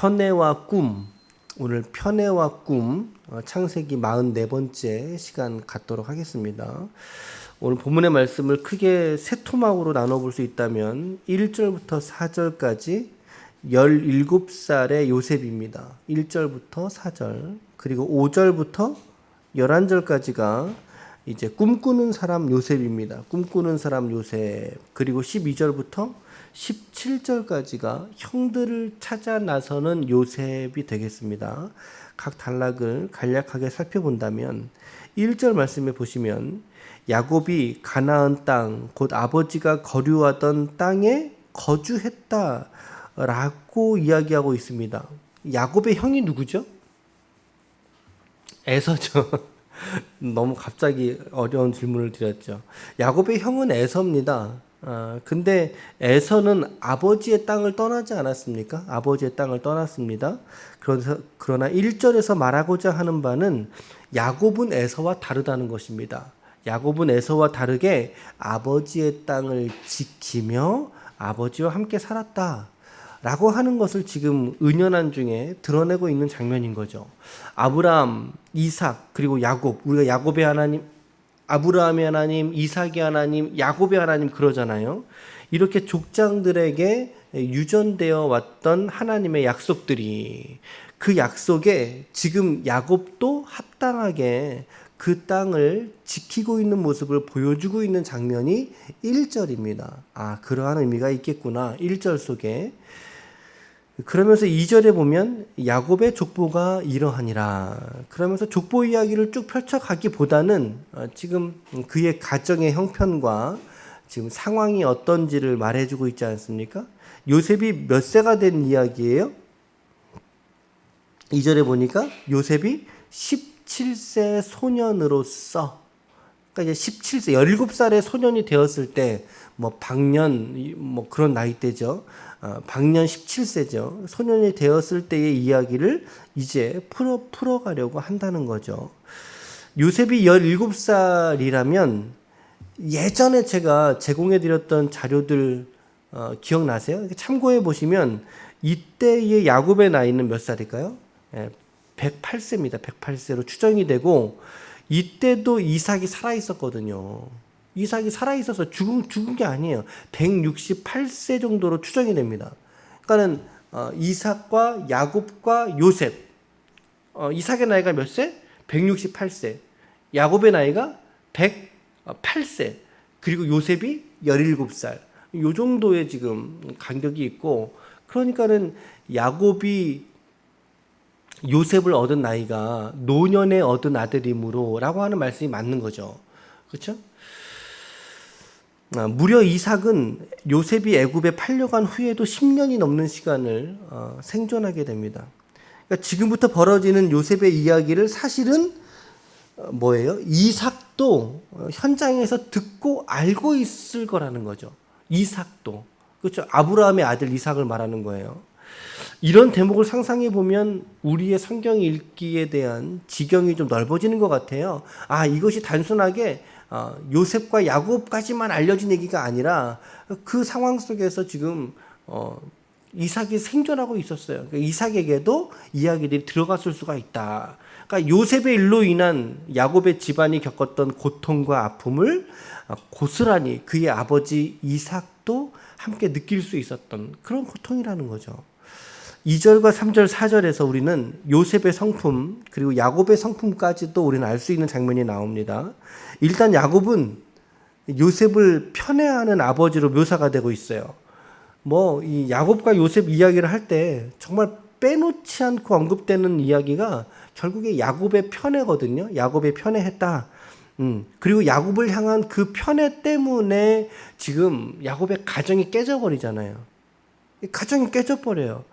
편애와 꿈, 오늘 편애와 꿈, 창세기 44번째 시간 갖도록 하겠습니다. 오늘 본문의 말씀을 크게 세 토막으로 나눠볼 수 있다면 1절부터 4절까지 17살의 요셉입니다. 1절부터 4절, 그리고 5절부터 11절까지가 이제 꿈꾸는 사람 요셉입니다. 꿈꾸는 사람 요셉. 그리고 12절부터 17절까지가 형들을 찾아 나서는 요셉이 되겠습니다. 각 단락을 간략하게 살펴본다면 1절 말씀에 보시면 야곱이 가나안 땅, 곧 아버지가 거류하던 땅에 거주했다라고 이야기하고 있습니다. 야곱의 형이 누구죠? 에서죠. 너무 갑자기 어려운 질문을 드렸죠. 야곱의 형은 에서입니다. 근데 에서는 아버지의 땅을 떠나지 않았습니까? 아버지의 땅을 떠났습니다. 그러나 1절에서 말하고자 하는 바는 야곱은 에서와 다르다는 것입니다. 야곱은 에서와 다르게 아버지의 땅을 지키며 아버지와 함께 살았다 라고 하는 것을 지금 은연한 중에 드러내고 있는 장면인 거죠. 아브라함, 이삭, 그리고 야곱, 우리가 야곱의 하나님, 아브라함의 하나님, 이삭의 하나님, 야곱의 하나님 그러잖아요. 이렇게 족장들에게 유전되어 왔던 하나님의 약속들이, 그 약속에 지금 야곱도 합당하게 그 땅을 지키고 있는 모습을 보여주고 있는 장면이 1절입니다. 그러한 의미가 있겠구나. 1절 속에. 그러면서 2절에 보면 야곱의 족보가 이러하니라. 그러면서 족보 이야기를 쭉 펼쳐가기보다는 지금 그의 가정의 형편과 지금 상황이 어떤지를 말해주고 있지 않습니까? 요셉이 몇 세가 된 이야기예요? 2절에 보니까 요셉이 17세 소년으로서, 그러니까 이제 17세, 17살의 소년이 되었을 때, 방년, 그런 나이대죠. 방년 17세죠. 소년이 되었을 때의 이야기를 이제 풀어가려고 한다는 거죠. 요셉이 17살이라면 예전에 제가 제공해드렸던 자료들 기억나세요? 참고해 보시면 이때의 야곱의 나이는 몇 살일까요? 108세입니다. 108세로 추정이 되고, 이때도 이삭이 살아있었거든요. 이삭이 살아있어서 죽은 게 아니에요. 168세 정도로 추정이 됩니다. 그러니까는 이삭과 야곱과 요셉, 이삭의 나이가 몇 세? 168세. 야곱의 나이가 108세. 그리고 요셉이 17살. 요 정도의 지금 간격이 있고, 그러니까는 야곱이 요셉을 얻은 나이가 노년에 얻은 아들이므로 라고 하는 말씀이 맞는 거죠. 그렇죠? 무려 이삭은 요셉이 애굽에 팔려간 후에도 10년이 넘는 시간을 생존하게 됩니다. 그러니까 지금부터 벌어지는 요셉의 이야기를 사실은 뭐예요? 이삭도 현장에서 듣고 알고 있을 거라는 거죠. 이삭도. 그렇죠? 아브라함의 아들 이삭을 말하는 거예요. 이런 대목을 상상해 보면 우리의 성경 읽기에 대한 지경이 좀 넓어지는 것 같아요. 이것이 단순하게 요셉과 야곱까지만 알려진 얘기가 아니라 그 상황 속에서 지금 이삭이 생존하고 있었어요. 그러니까 이삭에게도 이야기들이 들어갔을 수가 있다. 그러니까 요셉의 일로 인한 야곱의 집안이 겪었던 고통과 아픔을 고스란히 그의 아버지 이삭도 함께 느낄 수 있었던 그런 고통이라는 거죠. 2절과 3절, 4절에서 우리는 요셉의 성품 그리고 야곱의 성품까지도 우리는 알 수 있는 장면이 나옵니다. 일단 야곱은 요셉을 편애하는 아버지로 묘사가 되고 있어요. 이 야곱과 요셉 이야기를 할 때 정말 빼놓지 않고 언급되는 이야기가 결국에 야곱의 편애거든요. 야곱의 편애했다. 그리고 야곱을 향한 그 편애 때문에 지금 야곱의 가정이 깨져버리잖아요. 가정이 깨져버려요.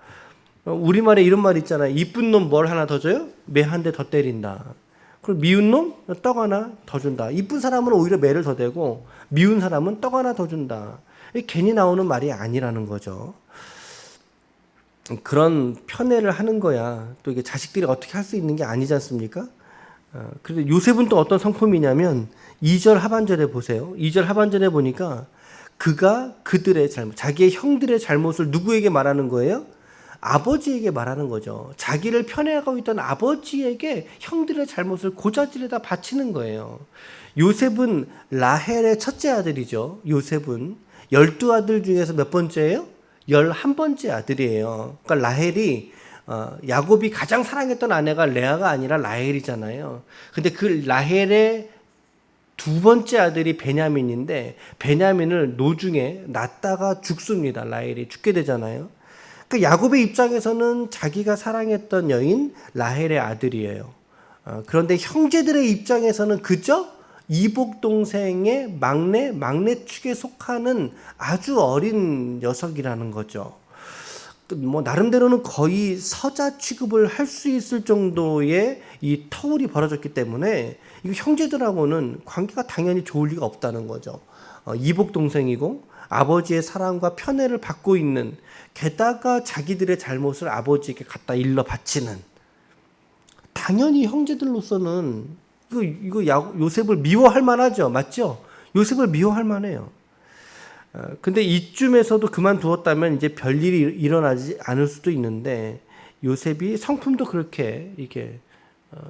우리말에 이런 말 있잖아요. 이쁜 놈 뭘 하나 더 줘요? 매 한 대 더 때린다. 그리고 미운 놈 떡 하나 더 준다. 이쁜 사람은 오히려 매를 더 대고 미운 사람은 떡 하나 더 준다. 괜히 나오는 말이 아니라는 거죠. 그런 편애를 하는 거야. 또 이게 자식들이 어떻게 할 수 있는 게 아니지 않습니까? 그런데 요셉은 또 어떤 성품이냐면 2절 하반절에 보세요. 2절 하반절에 보니까 그가 그들의 잘못, 자기의 형들의 잘못을 누구에게 말하는 거예요? 아버지에게 말하는 거죠. 자기를 편애하고 있던 아버지에게 형들의 잘못을 고자질에다 바치는 거예요. 요셉은 라헬의 첫째 아들이죠. 요셉은 12아들 중에서 몇 번째예요? 11번째 아들이에요. 그러니까 라헬이 야곱이 가장 사랑했던 아내가 레아가 아니라 라헬이잖아요. 근데 그 라헬의 두 번째 아들이 베냐민인데 베냐민을 노중에 낳다가 죽습니다. 라헬이 죽게 되잖아요. 그 야곱의 입장에서는 자기가 사랑했던 여인 라헬의 아들이에요. 그런데 형제들의 입장에서는 그저 이복 동생의 막내 축에 속하는 아주 어린 녀석이라는 거죠. 뭐 나름대로는 거의 서자 취급을 할 수 있을 정도의 이 터울이 벌어졌기 때문에 이 형제들하고는 관계가 당연히 좋을 리가 없다는 거죠. 이복 동생이고 아버지의 사랑과 편애를 받고 있는, 게다가 자기들의 잘못을 아버지에게 갖다 일러 바치는, 당연히 형제들로서는 요셉을 미워할 만하죠. 맞죠? 요셉을 미워할 만해요. 근데 이쯤에서도 그만두었다면 이제 별일이 일어나지 않을 수도 있는데, 요셉이 성품도 그렇게 이게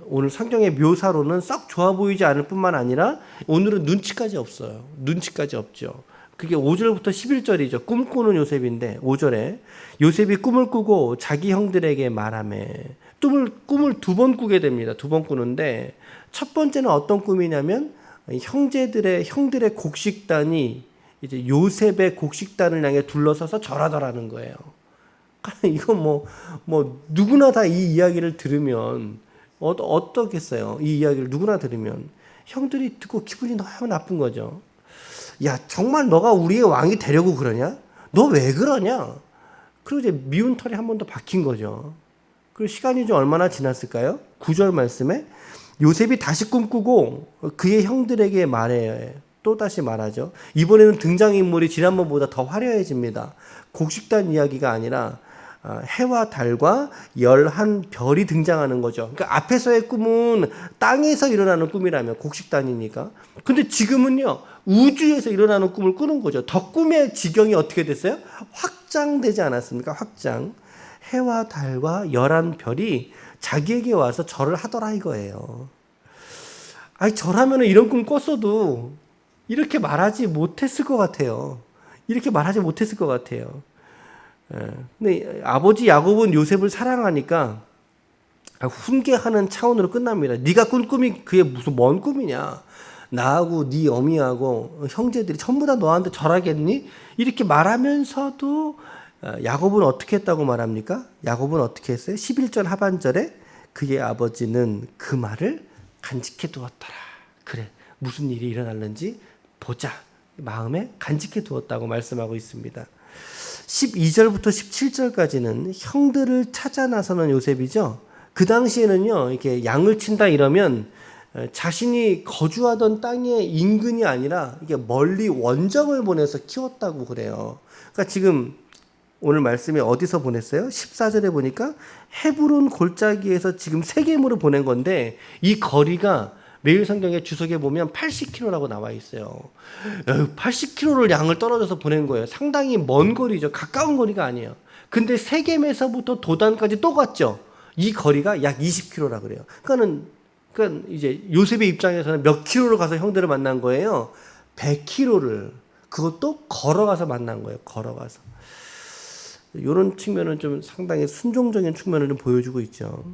오늘 성경의 묘사로는 썩 좋아 보이지 않을 뿐만 아니라 오늘은 눈치까지 없어요. 눈치까지 없죠. 그게 5절부터 11절이죠. 꿈꾸는 요셉인데 5절에 요셉이 꿈을 꾸고 자기 형들에게 말하매, 꿈을 두 번 꾸게 됩니다. 두 번 꾸는데 첫 번째는 어떤 꿈이냐면 형들의 곡식단이 이제 요셉의 곡식단을 향해 둘러서서 절하더라는 거예요. 이건 뭐 누구나 다 이 이야기를 들으면 어떻겠어요? 이 이야기를 누구나 들으면 형들이 듣고 기분이 너무 나쁜 거죠. 야, 정말 너가 우리의 왕이 되려고 그러냐? 너 왜 그러냐? 그리고 이제 미운 털이 한 번 더 박힌 거죠. 그리고 시간이 좀 얼마나 지났을까요? 9절 말씀에 요셉이 다시 꿈꾸고 그의 형들에게 말해, 또 다시 말하죠. 이번에는 등장인물이 지난번보다 더 화려해집니다. 곡식단 이야기가 아니라 해와 달과 11별이 등장하는 거죠. 그러니까 앞에서의 꿈은 땅에서 일어나는 꿈이라면 곡식단이니까. 근데 지금은요, 우주에서 일어나는 꿈을 꾸는 거죠. 더 꿈의 지경이 어떻게 됐어요? 확장되지 않았습니까? 확장. 해와 달과 11별이 자기에게 와서 절을 하더라 이거예요. 아니, 절하면 이런 꿈 꿨어도 이렇게 말하지 못했을 것 같아요. 이렇게 말하지 못했을 것 같아요. 근데 아버지 야곱은 요셉을 사랑하니까 훈계하는 차원으로 끝납니다. 네가 꾼 꿈이 그게 무슨 먼 꿈이냐? 나하고 네 어미하고 형제들이 전부 다 너한테 절하겠니? 이렇게 말하면서도 야곱은 어떻게 했다고 말합니까? 야곱은 어떻게 했어요? 11절 하반절에 그의 아버지는 그 말을 간직해 두었더라. 그래, 무슨 일이 일어날는지 보자. 마음에 간직해 두었다고 말씀하고 있습니다. 12절부터 17절까지는 형들을 찾아 나서는 요셉이죠. 그 당시에는요, 이렇게 양을 친다 이러면 자신이 거주하던 땅의 인근이 아니라 이게 멀리 원정을 보내서 키웠다고 그래요. 그러니까 지금 오늘 말씀에 어디서 보냈어요? 14절에 보니까 헤브론 골짜기에서 지금 세겜으로 보낸 건데, 이 거리가 매일 성경의 주석에 보면 80km라고 나와 있어요. 80km를 양을 떨어져서 보낸 거예요. 상당히 먼 거리죠. 가까운 거리가 아니에요. 근데 세겜에서부터 도단까지 또 갔죠. 이 거리가 약 20km라 그래요. 그러니까 이제 요셉의 입장에서는 몇 킬로를 가서 형들을 만난 거예요. 100km를, 그것도 걸어가서 만난 거예요. 걸어가서. 이런 측면은 좀 상당히 순종적인 측면을 좀 보여주고 있죠.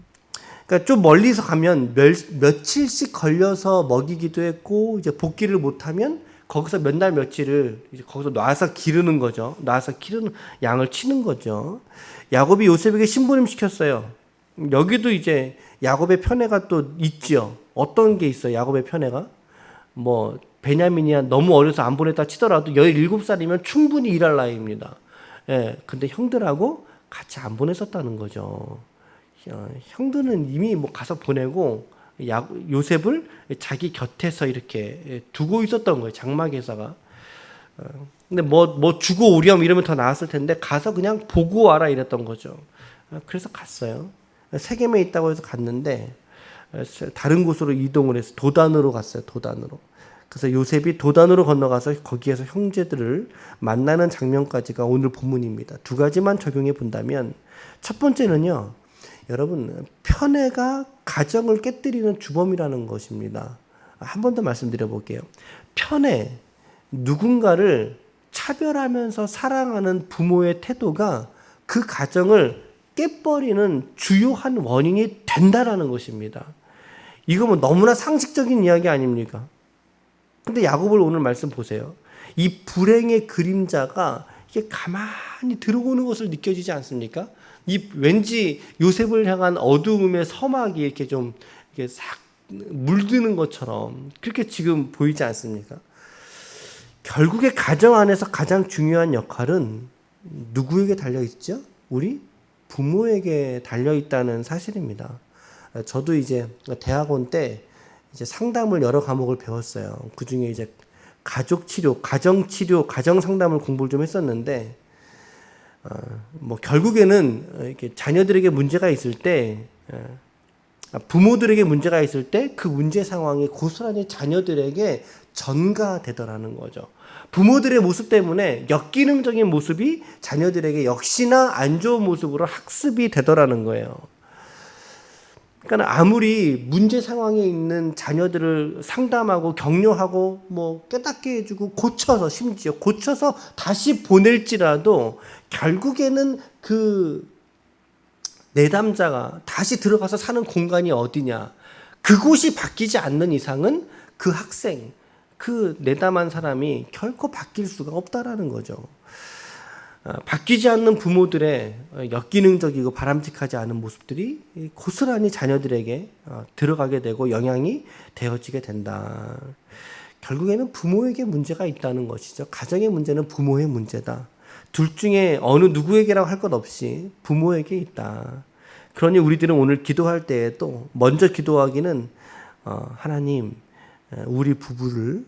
그러니까 좀 멀리서 가면 며칠씩 걸려서 먹이기도 했고, 이제 복귀를 못하면 거기서 몇 날 며칠을 이제 거기서 놔서 기르는 거죠. 놔서 기르는 양을 치는 거죠. 야곱이 요셉에게 심부름 시켰어요. 여기도 이제 야곱의 편애가 또 있죠. 어떤 게 있어요? 야곱의 편애가 뭐 베냐민이야 너무 어려서 안 보냈다 치더라도 17살이면 충분히 일할 나이입니다. 예, 근데 형들하고 같이 안 보냈었다는 거죠. 형들은 이미 뭐 가서 보내고 요셉을 자기 곁에서 이렇게 두고 있었던 거예요. 장막에서가. 근데 뭐 주고 오렴 이러면 더 나았을 텐데 가서 그냥 보고 와라 이랬던 거죠. 그래서 갔어요. 세겜에 있다고 해서 갔는데 다른 곳으로 이동을 해서 도단으로 갔어요. 도단으로. 그래서 요셉이 도단으로 건너가서 거기에서 형제들을 만나는 장면까지가 오늘 본문입니다. 두 가지만 적용해 본다면 첫 번째는요. 여러분 편애가 가정을 깨뜨리는 주범이라는 것입니다. 한 번 더 말씀드려 볼게요. 편애, 누군가를 차별하면서 사랑하는 부모의 태도가 그 가정을 깨버리는 주요한 원인이 된다라는 것입니다. 이거 뭐 너무나 상식적인 이야기 아닙니까? 근데 야곱을 오늘 말씀 보세요. 이 불행의 그림자가 이게 가만히 들어오는 것을 느껴지지 않습니까? 이 왠지 요셉을 향한 어두움의 서막이 이렇게 좀 이렇게 싹 물드는 것처럼 그렇게 지금 보이지 않습니까? 결국에 가정 안에서 가장 중요한 역할은 누구에게 달려 있죠? 우리 부모에게 달려 있다는 사실입니다. 저도 이제 대학원 때 이제 상담을 여러 과목을 배웠어요. 그 중에 이제 가족 치료, 가정 치료, 가정 상담을 공부를 좀 했었는데, 뭐 결국에는 이렇게 자녀들에게 문제가 있을 때, 부모들에게 문제가 있을 때 그 문제 상황이 고스란히 자녀들에게 전가되더라는 거죠. 부모들의 모습 때문에 역기능적인 모습이 자녀들에게 역시나 안 좋은 모습으로 학습이 되더라는 거예요. 그러니까 아무리 문제 상황에 있는 자녀들을 상담하고 격려하고 뭐 깨닫게 해주고 고쳐서 심지어 고쳐서 다시 보낼지라도 결국에는 그 내담자가 다시 들어가서 사는 공간이 어디냐, 그곳이 바뀌지 않는 이상은 그 학생, 그 내담한 사람이 결코 바뀔 수가 없다라는 거죠. 바뀌지 않는 부모들의 역기능적이고 바람직하지 않은 모습들이 고스란히 자녀들에게 들어가게 되고 영향이 되어지게 된다. 결국에는 부모에게 문제가 있다는 것이죠. 가정의 문제는 부모의 문제다. 둘 중에 어느 누구에게라고 할 것 없이 부모에게 있다. 그러니 우리들은 오늘 기도할 때에도 먼저 기도하기는 하나님, 우리 부부를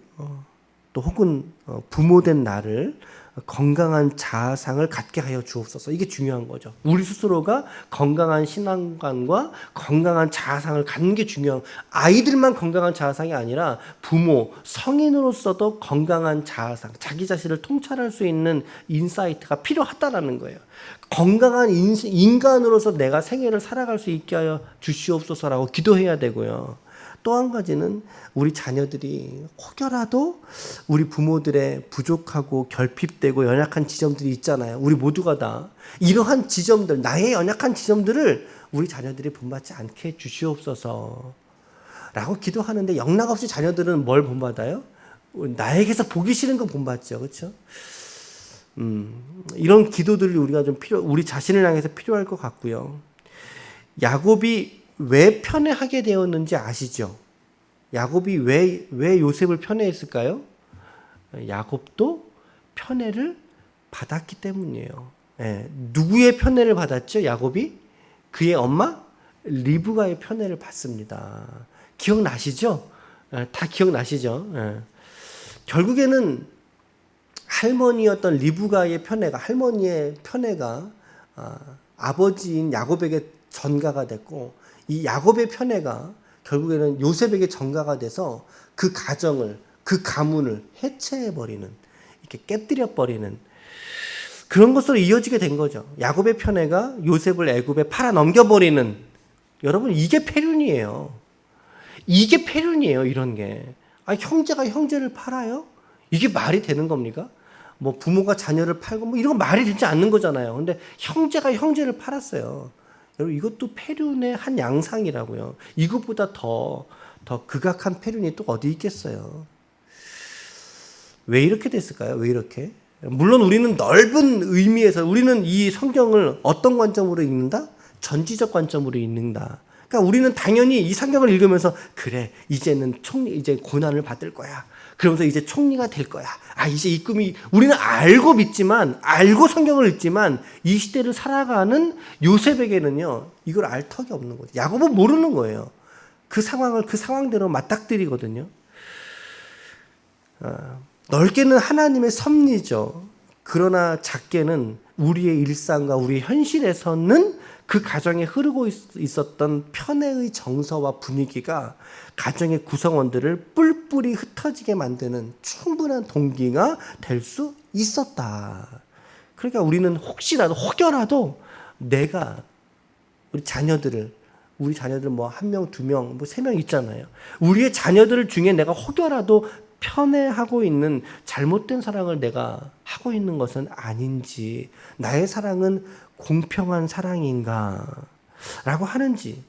또 혹은 부모된 나를 건강한 자아상을 갖게 하여 주옵소서. 이게 중요한 거죠. 우리 스스로가 건강한 신앙관과 건강한 자아상을 갖는 게 중요한, 아이들만 건강한 자아상이 아니라 부모, 성인으로서도 건강한 자아상, 자기 자신을 통찰할 수 있는 인사이트가 필요하다라는 거예요. 건강한 인간으로서 내가 생애를 살아갈 수 있게 하여 주시옵소서라고 기도해야 되고요. 또 한 가지는 우리 자녀들이 혹여라도 우리 부모들의 부족하고 결핍되고 연약한 지점들이 있잖아요. 우리 모두가 다 이러한 지점들, 나의 연약한 지점들을 우리 자녀들이 본받지 않게 주시옵소서 라고 기도하는데, 영락없이 자녀들은 뭘 본받아요? 나에게서 보기 싫은 거 본받죠. 그렇죠? 이런 기도들이 우리가 좀 우리 자신을 향해서 필요할 것 같고요. 야곱이 왜 편애하게 되었는지 아시죠? 야곱이 왜 요셉을 편애했을까요? 야곱도 편애를 받았기 때문이에요. 누구의 편애를 받았죠? 야곱이? 그의 엄마? 리브가의 편애를 받습니다. 기억나시죠? 다 기억나시죠? 결국에는 할머니였던 리브가의 편애가, 할머니의 편애가 아버지인 야곱에게 전가가 됐고, 이 야곱의 편애가 결국에는 요셉에게 전가가 돼서 그 가정을, 그 가문을 해체해버리는, 이렇게 깨뜨려버리는 그런 것으로 이어지게 된 거죠. 야곱의 편애가 요셉을 애굽에 팔아 넘겨버리는, 여러분 이게 패륜이에요. 이게 패륜이에요. 이런 게. 형제가 형제를 팔아요? 이게 말이 되는 겁니까? 뭐 부모가 자녀를 팔고 뭐 이런 거 말이 되지 않는 거잖아요. 근데 형제가 형제를 팔았어요. 여러분 이것도 패륜의 한 양상이라고요. 이것보다 더 극악한 패륜이 또 어디 있겠어요. 왜 이렇게 됐을까요? 왜 이렇게? 물론 우리는 넓은 의미에서 우리는 이 성경을 어떤 관점으로 읽는다? 전지적 관점으로 읽는다. 그러니까 우리는 당연히 이 성경을 읽으면서 그래, 이제는 이제 고난을 받을 거야. 그러면서 이제 총리가 될 거야. 이제 이 꿈이, 우리는 알고 믿지만, 알고 성경을 읽지만 이 시대를 살아가는 요셉에게는요, 이걸 알 턱이 없는 거죠. 야곱은 모르는 거예요. 그 상황을 그 상황대로 맞닥뜨리거든요. 넓게는 하나님의 섭리죠. 그러나 작게는 우리의 일상과 우리의 현실에서는 그 가정에 흐르고 있었던 편애의 정서와 분위기가 가정의 구성원들을 뿔뿔이 흩어지게 만드는 충분한 동기가 될 수 있었다. 그러니까 우리는 혹여라도 내가 우리 자녀들 뭐 1명, 2명, 뭐 3명 있잖아요. 우리의 자녀들 중에 내가 혹여라도 편애하고 있는 잘못된 사랑을 내가 하고 있는 것은 아닌지, 나의 사랑은 공평한 사랑인가 라고 하는지,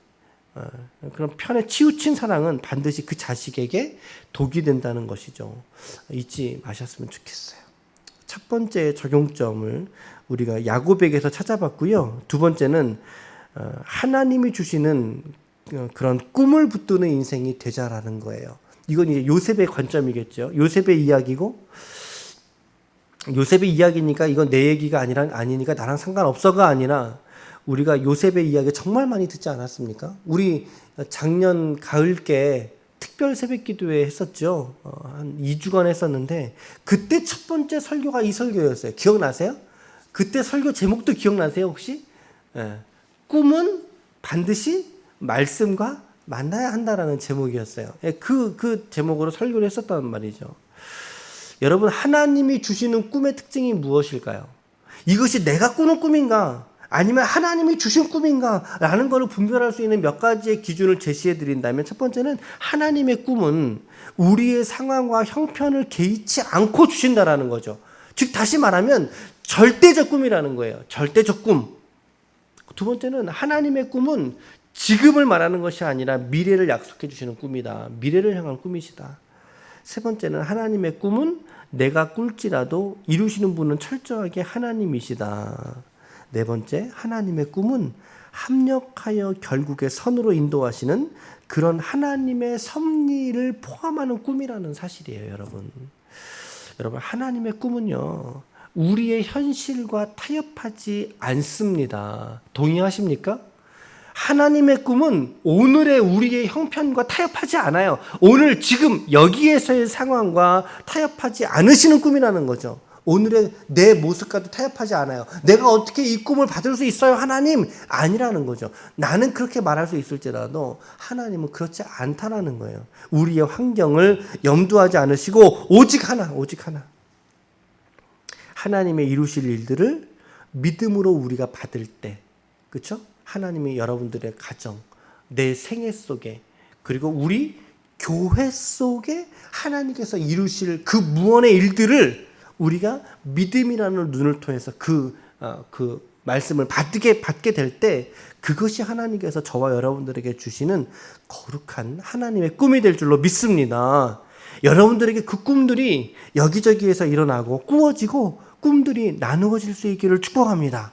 그런 편에 치우친 사랑은 반드시 그 자식에게 독이 된다는 것이죠. 잊지 마셨으면 좋겠어요. 첫 번째 적용점을 우리가 야곱에게서 찾아봤고요. 두 번째는 하나님이 주시는 그런 꿈을 붙드는 인생이 되자라는 거예요. 이건 이제 요셉의 관점이겠죠. 요셉의 이야기고, 요셉의 이야기니까 이건 내 얘기가 아니니까 나랑 상관없어가 아니라, 우리가 요셉의 이야기 정말 많이 듣지 않았습니까? 우리 작년 가을께 특별 새벽 기도회 했었죠. 한 2주간 했었는데, 그때 첫 번째 설교가 이 설교였어요. 기억나세요? 그때 설교 제목도 기억나세요, 혹시? 예. 꿈은 반드시 말씀과 만나야 한다라는 제목이었어요. 그 제목으로 설교를 했었단 말이죠. 여러분, 하나님이 주시는 꿈의 특징이 무엇일까요? 이것이 내가 꾸는 꿈인가? 아니면 하나님이 주신 꿈인가? 라는 것을 분별할 수 있는 몇 가지의 기준을 제시해 드린다면, 첫 번째는 하나님의 꿈은 우리의 상황과 형편을 개의치 않고 주신다라는 거죠. 즉, 다시 말하면 절대적 꿈이라는 거예요. 절대적 꿈. 두 번째는 하나님의 꿈은 지금을 말하는 것이 아니라 미래를 약속해 주시는 꿈이다. 미래를 향한 꿈이시다. 세 번째는 하나님의 꿈은 내가 꿀지라도 이루시는 분은 철저하게 하나님이시다. 네 번째, 하나님의 꿈은 합력하여 결국에 선으로 인도하시는 그런 하나님의 섭리를 포함하는 꿈이라는 사실이에요, 여러분. 여러분, 하나님의 꿈은요, 우리의 현실과 타협하지 않습니다. 동의하십니까? 하나님의 꿈은 오늘의 우리의 형편과 타협하지 않아요. 오늘 지금 여기에서의 상황과 타협하지 않으시는 꿈이라는 거죠. 오늘의 내 모습과도 타협하지 않아요. 내가 어떻게 이 꿈을 받을 수 있어요, 하나님? 아니라는 거죠. 나는 그렇게 말할 수 있을지라도 하나님은 그렇지 않다라는 거예요. 우리의 환경을 염두하지 않으시고 오직 하나. 하나님의 이루실 일들을 믿음으로 우리가 받을 때, 그렇죠? 하나님이 여러분들의 가정, 내 생애 속에, 그리고 우리 교회 속에 하나님께서 이루실 그 무언의 일들을 우리가 믿음이라는 눈을 통해서 그 말씀을 받게 될 때, 그것이 하나님께서 저와 여러분들에게 주시는 거룩한 하나님의 꿈이 될 줄로 믿습니다. 여러분들에게 그 꿈들이 여기저기에서 일어나고 꾸어지고 꿈들이 나누어질 수 있기를 축복합니다.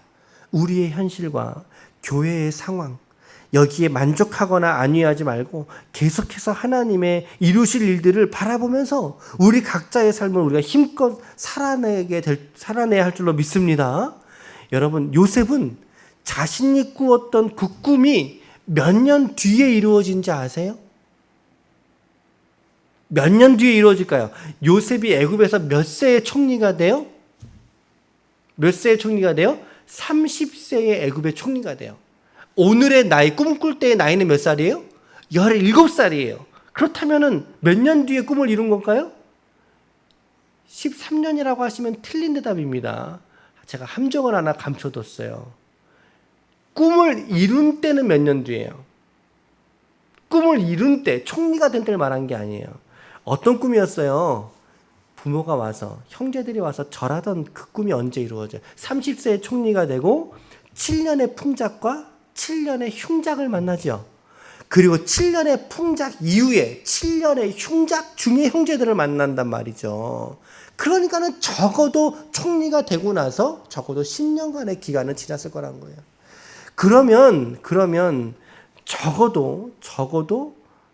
우리의 현실과 교회의 상황, 여기에 만족하거나 안위하지 말고 계속해서 하나님의 이루실 일들을 바라보면서 우리 각자의 삶을 우리가 힘껏 살아내야 할 줄로 믿습니다. 여러분, 요셉은 자신이 꾸었던 그 꿈이 몇 년 뒤에 이루어진지 아세요? 몇 년 뒤에 이루어질까요? 요셉이 애굽에서 몇 세의 총리가 돼요? 몇 세의 총리가 돼요? 30세의 애굽의 총리가 돼요. 오늘의 나이, 꿈꿀 때의 나이는 몇 살이에요? 17살이에요. 그렇다면 몇 년 뒤에 꿈을 이룬 건가요? 13년이라고 하시면 틀린 대답입니다. 제가 함정을 하나 감춰뒀어요. 꿈을 이룬 때는 몇 년 뒤예요? 꿈을 이룬 때, 총리가 된 때를 말한 게 아니에요. 어떤 꿈이었어요? 부모가 와서, 형제들이 와서 절하던 그 꿈이 언제 이루어져요? 30세의 총리가 되고 7년의 풍작과 7년의 흉작을 만나죠. 그리고 7년의 풍작 이후에 7년의 흉작 중에 형제들을 만난단 말이죠. 그러니까는 적어도 총리가 되고 나서 적어도 10년간의 기간은 지났을 거란 거예요. 그러면 적어도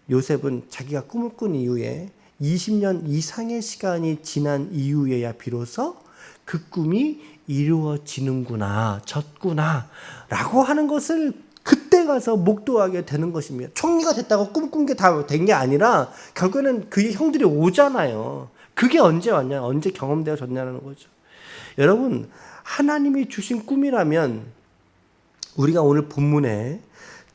요셉은 자기가 꿈을 꾼 이후에 20년 이상의 시간이 지난 이후에야 비로소 그 꿈이 이루어지는구나, 졌구나 라고 하는 것을 그때 가서 목도하게 되는 것입니다. 총리가 됐다고 꿈꾼 게 다 된 게 아니라 결국에는 그의 형들이 오잖아요. 그게 언제 왔냐, 언제 경험되어졌냐는 거죠. 여러분, 하나님이 주신 꿈이라면 우리가 오늘 본문에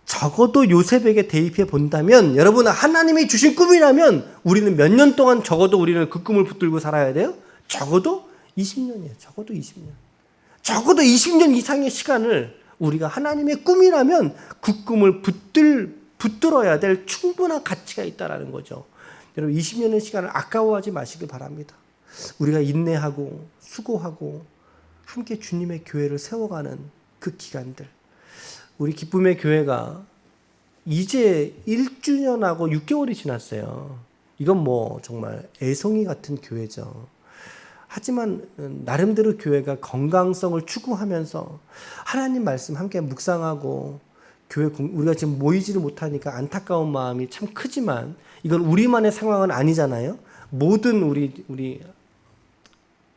적어도 요셉에게 대입해 본다면, 여러분, 하나님이 주신 꿈이라면 우리는 몇 년 동안 적어도 우리는 그 꿈을 붙들고 살아야 돼요? 적어도 20년이에요. 적어도 20년. 적어도 20년 이상의 시간을 우리가 하나님의 꿈이라면 그 꿈을 붙들어야 될 충분한 가치가 있다라는 거죠. 여러분, 20년의 시간을 아까워하지 마시길 바랍니다. 우리가 인내하고 수고하고 함께 주님의 교회를 세워가는 그 기간들, 우리 기쁨의 교회가 이제 1주년하고 6개월이 지났어요. 이건 뭐 정말 애송이 같은 교회죠. 하지만 나름대로 교회가 건강성을 추구하면서 하나님 말씀 함께 묵상하고 교회 우리가 지금 모이지를 못하니까 안타까운 마음이 참 크지만 이건 우리만의 상황은 아니잖아요. 모든 우리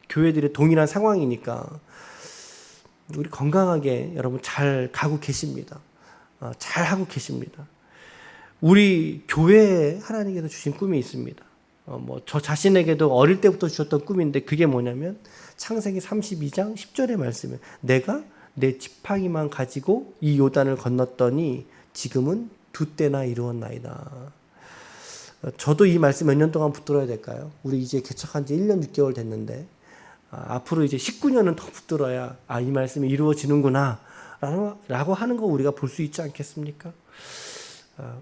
교회들의 동일한 상황이니까 우리 건강하게 여러분 잘 가고 계십니다. 잘 하고 계십니다. 우리 교회에 하나님께서 주신 꿈이 있습니다. 저 자신에게도 어릴 때부터 주셨던 꿈인데 그게 뭐냐면 창세기 32장 10절의 말씀이에요. 내가 내 지팡이만 가지고 이 요단을 건넜더니 지금은 2때나 이루었나이다. 저도 이 말씀 몇 년 동안 붙들어야 될까요? 우리 이제 개척한 지 1년 6개월 됐는데 앞으로 이제 19년은 더 붙들어야 이 말씀이 이루어지는구나 라고 하는 거 우리가 볼 수 있지 않겠습니까?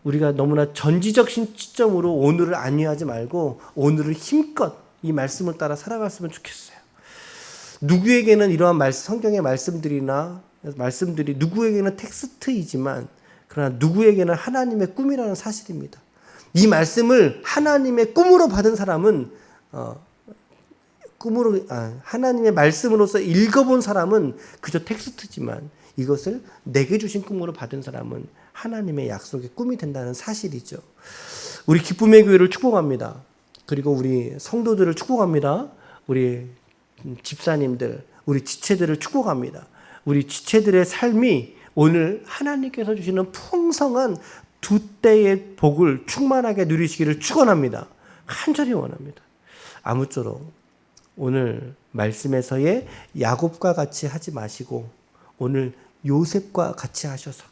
우리가 너무나 전지적 시점으로 오늘을 안위하지 말고 오늘을 힘껏 이 말씀을 따라 살아갔으면 좋겠어요. 누구에게는 이러한 성경의 말씀들이 누구에게는 텍스트이지만 그러나 누구에게는 하나님의 꿈이라는 사실입니다. 이 말씀을 하나님의 꿈으로 받은 사람은 하나님의 말씀으로서 읽어본 사람은 그저 텍스트지만 이것을 내게 주신 꿈으로 받은 사람은 하나님의 약속의 꿈이 된다는 사실이죠. 우리 기쁨의 교회를 축복합니다. 그리고 우리 성도들을 축복합니다. 우리 집사님들, 우리 지체들을 축복합니다. 우리 지체들의 삶이 오늘 하나님께서 주시는 풍성한 2때의 복을 충만하게 누리시기를 축원합니다. 간절히 원합니다. 아무쪼록 오늘 말씀에서의 야곱과 같이 하지 마시고 오늘 요셉과 같이 하셔서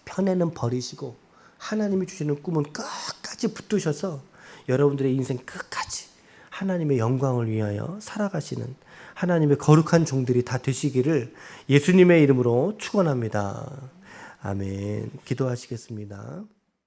편에는 버리시고 하나님이 주시는 꿈은 끝까지 붙드셔서 여러분들의 인생 끝까지 하나님의 영광을 위하여 살아가시는 하나님의 거룩한 종들이 다 되시기를 예수님의 이름으로 축원합니다. 아멘. 기도하시겠습니다.